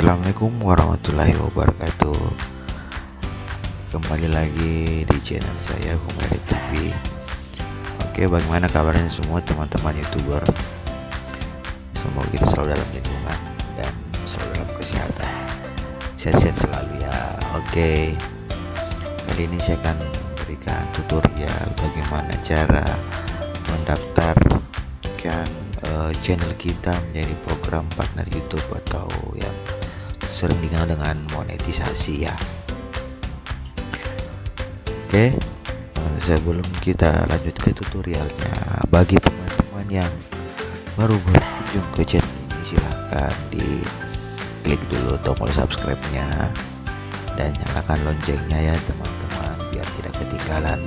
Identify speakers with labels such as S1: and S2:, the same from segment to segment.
S1: Assalamualaikum warahmatullahi wabarakatuh. Kembali lagi di channel saya Humeri TV. Oke, bagaimana kabarnya semua teman-teman YouTuber? Semoga kita selalu dalam lindungan dan selalu dalam kesehatan. Sehat-sehat selalu ya. Oke, kali ini saya akan berikan tutorial bagaimana cara mendaftarkan channel kita menjadi program partner YouTube atau yang sering dikenal dengan monetisasi ya. Oke, sebelum kita lanjut ke tutorialnya, bagi teman-teman yang baru berkunjung ke channel ini, silahkan di klik dulu tombol subscribe-nya dan nyalakan loncengnya ya teman-teman, biar tidak ketinggalan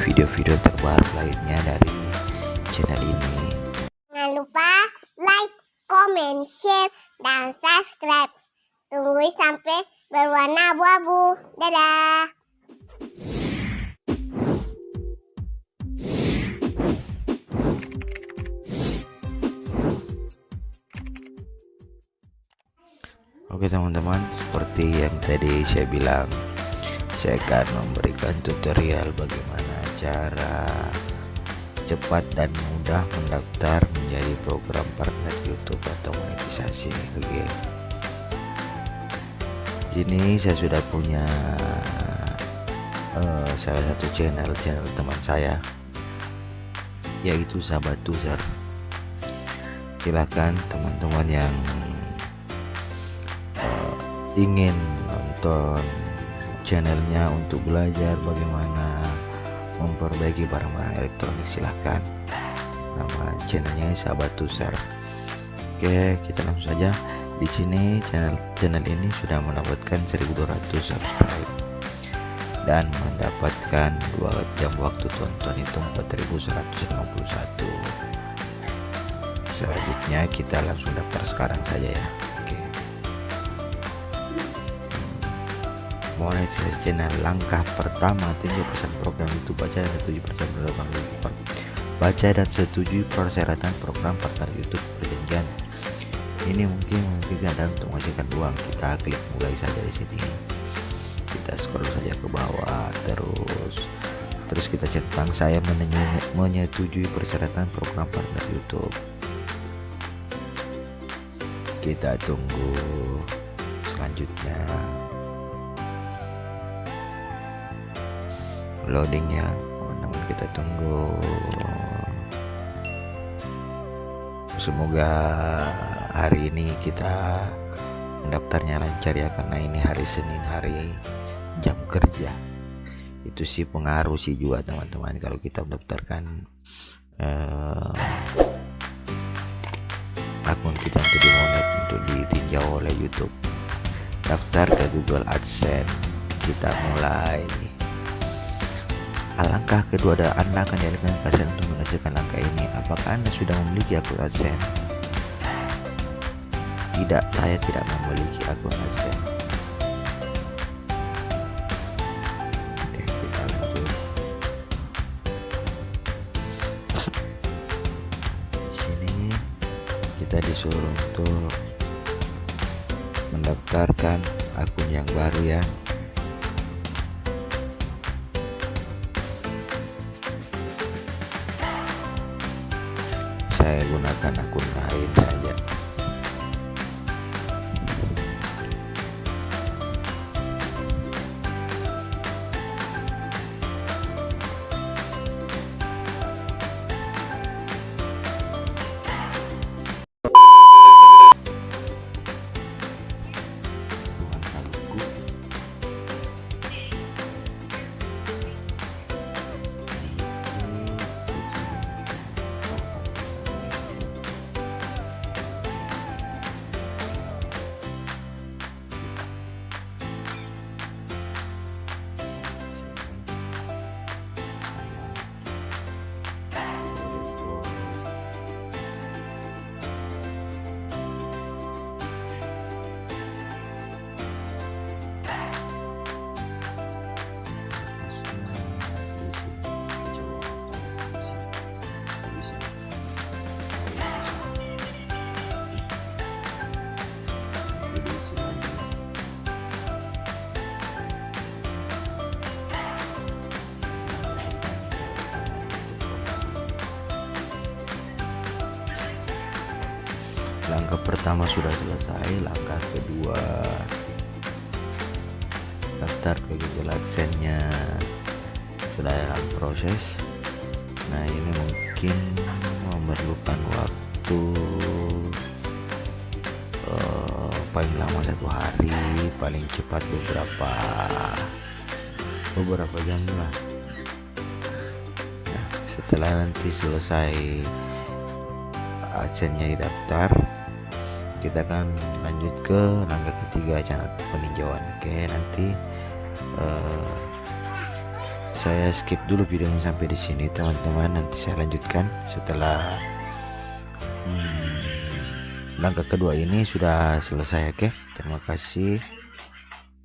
S1: video-video terbaru lainnya dari channel ini.
S2: Jangan lupa like, comment, share, dan subscribe. Tunggu sampai berwarna abu-abu. Dadah.
S1: Oke teman-teman, seperti yang tadi saya bilang, saya akan memberikan tutorial bagaimana cara cepat dan mudah mendaftar menjadi program partner YouTube atau monetisasi. Oke, ini saya sudah punya salah satu channel teman saya, yaitu Sahabat User. Silahkan teman-teman yang ingin nonton channelnya untuk belajar bagaimana memperbaiki barang-barang elektronik, silahkan. Nama channelnya Sahabat User. Oke, kita langsung saja. Di sini channel ini sudah mendapatkan 1200 subscribe dan mendapatkan 2 jam waktu tonton itu 4151. Selanjutnya kita langsung daftar sekarang saja ya. Oke, monetisasi channel. Langkah pertama, tinjau pesan program YouTube, baca dan setujui persyaratan program partner YouTube perjanjian. Ini mungkin memungkinkan untuk menghasilkan uang. Kita klik mulai saja di sini. Kita scroll saja ke bawah, terus kita centang saya menyetujui persyaratan program partner YouTube. Kita tunggu selanjutnya loadingnya, teman-teman. Kita tunggu. Semoga hari ini kita mendaftarnya lancar ya, karena ini hari Senin, hari jam kerja. Itu sih pengaruh sih juga teman-teman kalau kita mendaftarkan akun kita untuk ditinjau oleh YouTube. Daftar ke Google AdSense. Kita mulai. Langkah kedua, Anda akan dialihkan ke AdSense untuk menghasilkan langkah ini. Apakah Anda sudah memiliki akun AdSense? Tidak, saya tidak memiliki akun AdSense. Oke, kita lanjut. Di sini kita disuruh untuk mendaftarkan akun yang baru ya. Saya gunakan akun lain saja. langkah pertama sudah selesai, langkah kedua daftar ke Google AdSense-nya sudah dalam proses. Nah, ini mungkin memerlukan waktu paling lama 1 hari, paling cepat beberapa jam lah. Nah, setelah nanti selesai AdSense-nya didaftar, kita akan lanjut ke langkah ketiga, channel peninjauan. Oke, nanti saya skip dulu videonya sampai di sini teman-teman, nanti saya lanjutkan setelah langkah kedua ini sudah selesai. Oke, terima kasih.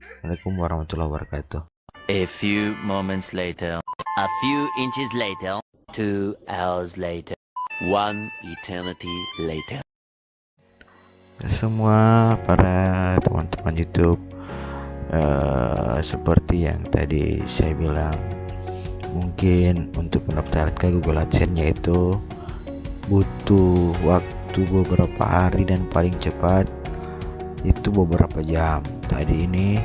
S1: Assalamualaikum warahmatullahi wabarakatuh.
S3: A few moments later, a few inches later, 2 hours later, 1 eternity later.
S1: Semua para teman-teman YouTube, seperti yang tadi saya bilang, mungkin untuk mendaftar ke Google AdSense-nya itu butuh waktu beberapa hari dan paling cepat itu beberapa jam. Tadi ini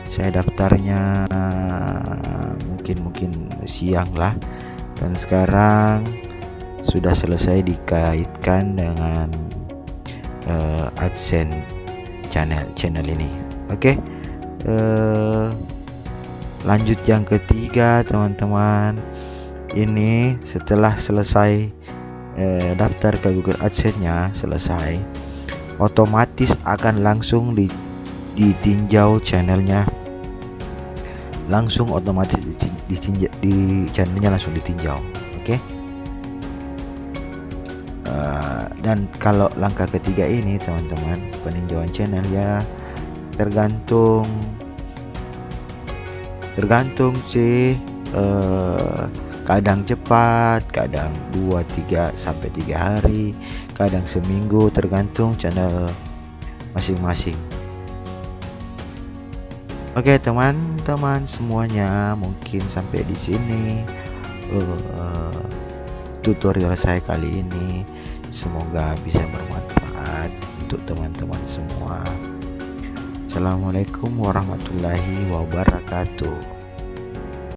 S1: saya daftarnya mungkin siang lah, dan sekarang sudah selesai dikaitkan dengan AdSense channel ini. Oke, lanjut yang ketiga teman-teman. Ini setelah selesai daftar ke Google AdSense-nya selesai, otomatis akan langsung ditinjau channelnya, langsung otomatis di channelnya langsung ditinjau. Oke. Dan kalau langkah ketiga ini teman-teman, peninjauan channel ya tergantung sih, kadang cepat, kadang 2-3 sampai 3 hari, kadang seminggu, tergantung channel masing-masing. Oke teman-teman semuanya, mungkin sampai di sini tutorial saya kali ini. Semoga bisa bermanfaat untuk teman-teman semua. Assalamualaikum warahmatullahi wabarakatuh.